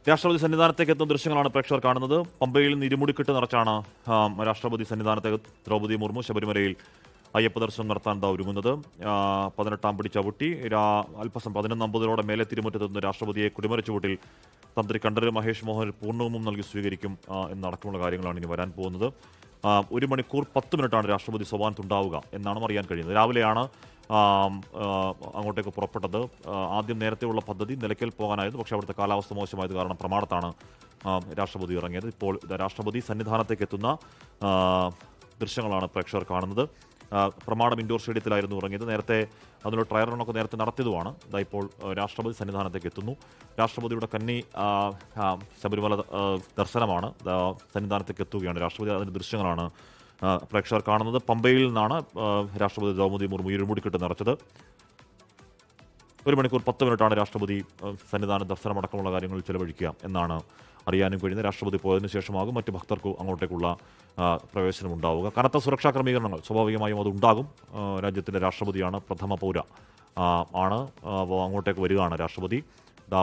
രാഷ്ട്രപതി സന്നിധാനത്തേക്ക് എത്തുന്ന ദൃശ്യങ്ങളാണ് പ്രേക്ഷകർ കാണുന്നത്. പമ്പയിൽ നിന്ന് ഇരുമുടിക്കെട്ട് നിറച്ചാണ് രാഷ്ട്രപതി സന്നിധാനത്തേക്ക് ദ്രൗപദി മുർമു ശബരിമലയിൽ അയ്യപ്പ ദർശനം നടത്താൻ ഒരുങ്ങുന്നത്. 18-ാം പടി ചവിട്ടി അല്പസം 11:50 മേലെ തിരുമുറ്റത്തെത്തുന്ന രാഷ്ട്രപതിയെ കുടിമര ചുവട്ടിൽ തന്ത്രി കണ്ഠരര് മഹേഷ് മോഹൻ പൂർണ്ണവും നൽകി സ്വീകരിക്കും എന്നടക്കമുള്ള കാര്യങ്ങളാണ് ഇനി വരാൻ പോകുന്നത്. 1 മണിക്കൂർ 10 മിനിറ്റാണ് രാഷ്ട്രപതി സോപാനത്തുണ്ടാവുക എന്നാണ് അറിയാൻ കഴിയുന്നത്. രാവിലെയാണ് അങ്ങോട്ടേക്ക് പുറപ്പെട്ടത്. ആദ്യം നേരത്തെയുള്ള പദ്ധതി നിലയ്ക്കൽ പോകാനായിരുന്നു. പക്ഷേ അവിടുത്തെ കാലാവസ്ഥ മോശമായത് കാരണം പ്രമാണത്താണ് രാഷ്ട്രപതി ഇറങ്ങിയത്. ഇപ്പോൾ രാഷ്ട്രപതി സന്നിധാനത്തേക്ക് എത്തുന്ന ദൃശ്യങ്ങളാണ് പ്രേക്ഷകർ കാണുന്നത്. പ്രമാണം ഇൻഡോർ സ്റ്റേഡിയത്തിലായിരുന്നു ഇറങ്ങിയത്. നേരത്തെ അതിനുള്ള ട്രയൽ റണ്ണൊക്കെ നേരത്തെ നടത്തിയതുമാണ്. ഇപ്പോൾ രാഷ്ട്രപതി സന്നിധാനത്തേക്ക് എത്തുന്നു. രാഷ്ട്രപതിയുടെ കന്നി ശബരിമല ദർശനമാണ്. സന്നിധാനത്തേക്ക് എത്തുകയാണ് രാഷ്ട്രപതി. അതിൻ്റെ ദൃശ്യങ്ങളാണ് പ്രേക്ഷകർ കാണുന്നത്. പമ്പയിൽ നിന്നാണ് രാഷ്ട്രപതി ദ്രൗപദി മുർമു ഇരുമുടിക്കെട്ട് നിറച്ചത്. 1 മണിക്കൂർ 10 മിനിറ്റാണ് രാഷ്ട്രപതി സന്നിധാന ദർശനമടക്കമുള്ള കാര്യങ്ങൾ ചെലവഴിക്കുക എന്നാണ് അറിയാനും കഴിയുന്നത്. രാഷ്ട്രപതി പോയതിനു ശേഷമാകും മറ്റ് ഭക്തർക്ക് അങ്ങോട്ടേക്കുള്ള പ്രവേശനം ഉണ്ടാവുക. കനത്ത സുരക്ഷാ ക്രമീകരണങ്ങൾ സ്വാഭാവികമായും അതുണ്ടാകും. രാജ്യത്തിൻ്റെ രാഷ്ട്രപതിയാണ്, പ്രഥമ പൗര ആണ്. അങ്ങോട്ടേക്ക് വരികയാണ് രാഷ്ട്രപതി.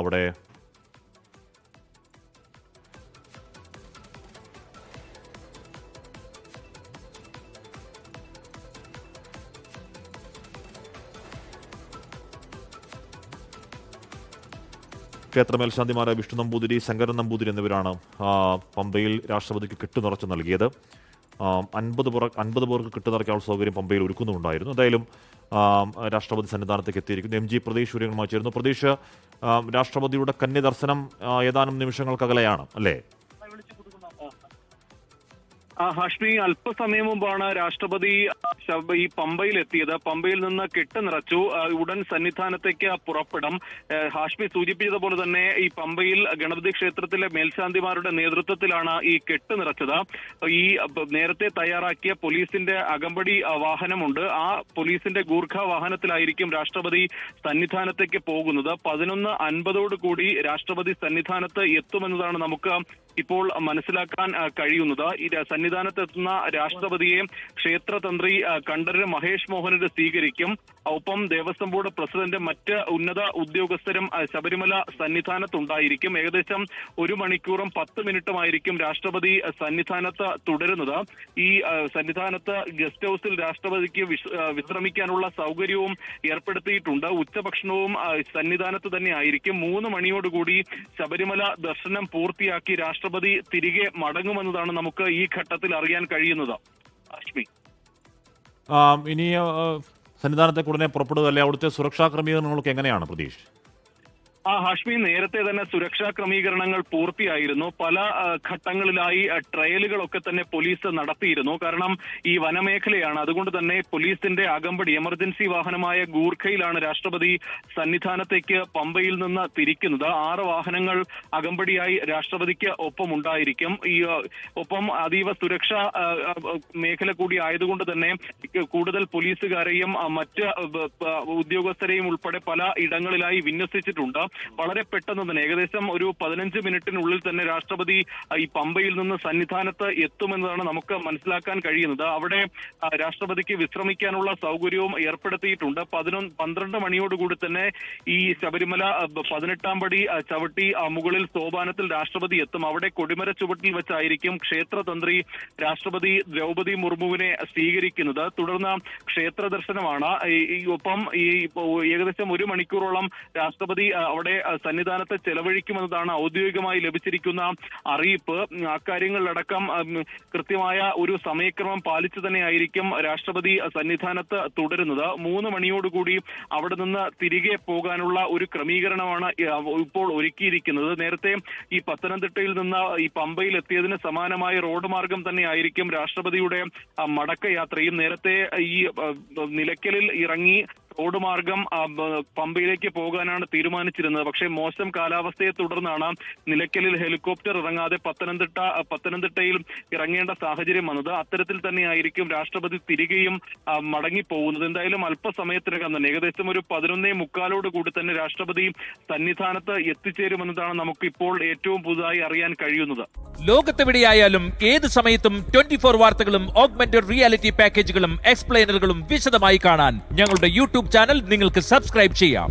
അവിടെ ക്ഷേത്ര മേൽശാന്തിമാരായ വിഷ്ണു നമ്പൂതിരി, ശങ്കരൻ നമ്പൂതിരി എന്നിവരാണ് പമ്പയിൽ രാഷ്ട്രപതിക്ക് കെട്ടുനിറച്ച് നൽകിയത്. 50 പേർക്ക് കെട്ടുനിറയ്ക്കാനുള്ള സൗകര്യം പമ്പയിൽ ഒരുക്കുന്നുണ്ടായിരുന്നു. എന്തായാലും രാഷ്ട്രപതി സന്നിധാനത്തേക്ക് എത്തിയിരിക്കുന്നു. MG പ്രതീഷ് സൂര്യങ്ങളുമായി ചേരുന്നു. പ്രതീഷ്, രാഷ്ട്രപതിയുടെ കന്നി ദർശനം ഏതാനും നിമിഷങ്ങൾക്കകലെയാണ് അല്ലേ? ഹാഷ്മി, അല്പസമയം മുമ്പാണ് രാഷ്ട്രപതി ഈ പമ്പയിൽ എത്തിയത്. പമ്പയിൽ നിന്ന് കെട്ട് നിറച്ചു. ഉടൻ സന്നിധാനത്തേക്ക് പുറപ്പെടും. ഹാഷ്മി സൂചിപ്പിച്ചതുപോലെ തന്നെ ഈ പമ്പയിൽ ഗണപതി ക്ഷേത്രത്തിലെ മേൽശാന്തിമാരുടെ നേതൃത്വത്തിലാണ് ഈ കെട്ട് നിറച്ചത്. ഈ നേരത്തെ തയ്യാറാക്കിയ പോലീസിന്റെ അകമ്പടി വാഹനമുണ്ട്. ആ പോലീസിന്റെ ഗൂർഖ വാഹനത്തിലായിരിക്കും രാഷ്ട്രപതി സന്നിധാനത്തേക്ക് പോകുന്നത്. 11:50 രാഷ്ട്രപതി സന്നിധാനത്ത് എത്തുമെന്നതാണ് നമുക്ക് ഇപ്പോൾ മനസ്സിലാക്കാൻ കഴിയുന്നത്. ഈ സന്നിധാനത്തെത്തുന്ന രാഷ്ട്രപതിയെ ക്ഷേത്രതന്ത്രി കണ്ഠരര് മഹേഷ് മോഹനര് സ്വീകരിക്കും. ഒപ്പം ദേവസ്വം ബോർഡ് പ്രസിഡന്റ്, മറ്റ് ഉന്നത ഉദ്യോഗസ്ഥരും ശബരിമല സന്നിധാനത്തുണ്ടായിരിക്കും. ഏകദേശം 1 മണിക്കൂറും 10 മിനിറ്റുമായിരിക്കും രാഷ്ട്രപതി സന്നിധാനത്ത് തുടരുന്നത്. ഈ സന്നിധാനത്ത് ഗസ്റ്റ് ഹൌസിൽ രാഷ്ട്രപതിക്ക് വിശ്രമിക്കാനുള്ള സൗകര്യവും ഏർപ്പെടുത്തിയിട്ടുണ്ട്. ഉച്ചഭക്ഷണവും സന്നിധാനത്ത് തന്നെ ആയിരിക്കും. 3 മണിയോടുകൂടി ശബരിമല ദർശനം പൂർത്തിയാക്കി രാഷ്ട്രപതി തിരികെ മടങ്ങുമെന്നതാണ് നമുക്ക് ഈ ഘട്ടത്തിൽ അറിയാൻ കഴിയുന്നത്. അശ്മി, ഇനി സന്നിധാനത്തേക്ക് ഉടനെ പുറപ്പെടുക അല്ലെ? അവിടുത്തെ സുരക്ഷാ ക്രമീകരണങ്ങളൊക്കെ എങ്ങനെയാണ് പ്രതീഷ്? ഹാഷ്മി, നേരത്തെ തന്നെ സുരക്ഷാ ക്രമീകരണങ്ങൾ പൂർത്തിയായിരുന്നു. പല ഘട്ടങ്ങളിലായി ട്രയലുകളൊക്കെ തന്നെ പോലീസ് നടത്തിയിരുന്നു. കാരണം ഈ വനമേഖലയാണ്. അതുകൊണ്ട് തന്നെ പോലീസിന്റെ അകമ്പടി എമർജൻസി വാഹനമായ ഗൂർഖയിലാണ് രാഷ്ട്രപതി സന്നിധാനത്തേക്ക് പമ്പയിൽ നിന്ന് തിരിക്കുന്നത്. 6 വാഹനങ്ങൾ അകമ്പടിയായി രാഷ്ട്രപതിക്ക് ഒപ്പം ഉണ്ടായിരിക്കും. ഒപ്പം അതീവ സുരക്ഷാ മേഖല കൂടി ആയതുകൊണ്ട് തന്നെ കൂടുതൽ പോലീസുകാരെയും മറ്റ് ഉദ്യോഗസ്ഥരെയും ഉൾപ്പെടെ പല ഇടങ്ങളിലായി വിന്യസിച്ചിട്ടുണ്ട്. വളരെ പെട്ടെന്ന് തന്നെ ഏകദേശം ഒരു 15 മിനിറ്റിനുള്ളിൽ തന്നെ രാഷ്ട്രപതി ഈ പമ്പയിൽ നിന്ന് സന്നിധാനത്ത് എത്തുമെന്നതാണ് നമുക്ക് മനസ്സിലാക്കാൻ കഴിയുന്നത്. അവിടെ രാഷ്ട്രപതിക്ക് വിശ്രമിക്കാനുള്ള സൗകര്യവും ഏർപ്പെടുത്തിയിട്ടുണ്ട്. 12 മണിയോടുകൂടി തന്നെ ഈ ശബരിമല 18-ാം പടി ചവിട്ടി മുകളിൽ സോപാനത്തിൽ രാഷ്ട്രപതി എത്തും. അവിടെ കൊടിമര ചുവട്ടിൽ വെച്ചായിരിക്കും ക്ഷേത്രതന്ത്രി രാഷ്ട്രപതി ദ്രൗപദി മുർമുവിനെ സ്വീകരിക്കുന്നത്. തുടർന്ന് ക്ഷേത്ര ദർശനമാണ്. ഒപ്പം ഈ ഏകദേശം 1 മണിക്കൂറോളം രാഷ്ട്രപതി അവിടെ സന്നിധാനത്ത് ചെലവഴിക്കുമെന്നതാണ് ഔദ്യോഗികമായി ലഭിച്ചിരിക്കുന്ന അറിയിപ്പ്. അക്കാര്യങ്ങളിലടക്കം കൃത്യമായ ഒരു സമയക്രമം പാലിച്ചു തന്നെയായിരിക്കും രാഷ്ട്രപതി സന്നിധാനത്ത് തുടരുന്നത്. 3 മണിയോടുകൂടി അവിടെ നിന്ന് തിരികെ പോകാനുള്ള ഒരു ക്രമീകരണമാണ് ഇപ്പോൾ ഒരുക്കിയിരിക്കുന്നത്. നേരത്തെ ഈ പത്തനംതിട്ടയിൽ നിന്ന് ഈ പമ്പയിൽ എത്തിയതിന് സമാനമായ റോഡ് മാർഗം തന്നെയായിരിക്കും രാഷ്ട്രപതിയുടെ മടക്കയാത്രയും. നേരത്തെ ഈ നിലയ്ക്കലിൽ ഇറങ്ങി റോഡ് മാർഗം പമ്പയിലേക്ക് പോകാനാണ് തീരുമാനിച്ചിരുന്നത്. പക്ഷേ മോശം കാലാവസ്ഥയെ തുടർന്നാണ് നിലയ്ക്കലിൽ ഹെലികോപ്റ്റർ ഇറങ്ങാതെ പത്തനംതിട്ടയിൽ ഇറങ്ങേണ്ട സാഹചര്യം വന്നത്. അത്തരത്തിൽ തന്നെയായിരിക്കും രാഷ്ട്രപതി തിരികെയും മടങ്ങിപ്പോകുന്നത്. എന്തായാലും അല്പസമയത്തിനകം തന്നെ ഏകദേശം ഒരു 11:45 കൂടി തന്നെ രാഷ്ട്രപതി സന്നിധാനത്ത് എത്തിച്ചേരുമെന്നതാണ് നമുക്ക് ഇപ്പോൾ ഏറ്റവും പുതുതായി അറിയാൻ കഴിയുന്നത്. ലോകത്തെവിടെയായാലും ഏത് സമയത്തും 24 വാർത്തകളും ഓഗ്മെന്റഡ് റിയാലിറ്റി പാക്കേജുകളും എക്സ്പ്ലെയിനറുകളും വിശദമായി കാണാൻ ഞങ്ങളുടെ യൂട്യൂബ് ചാനൽ നിങ്ങൾക്ക് സബ്സ്ക്രൈബ് ചെയ്യാം.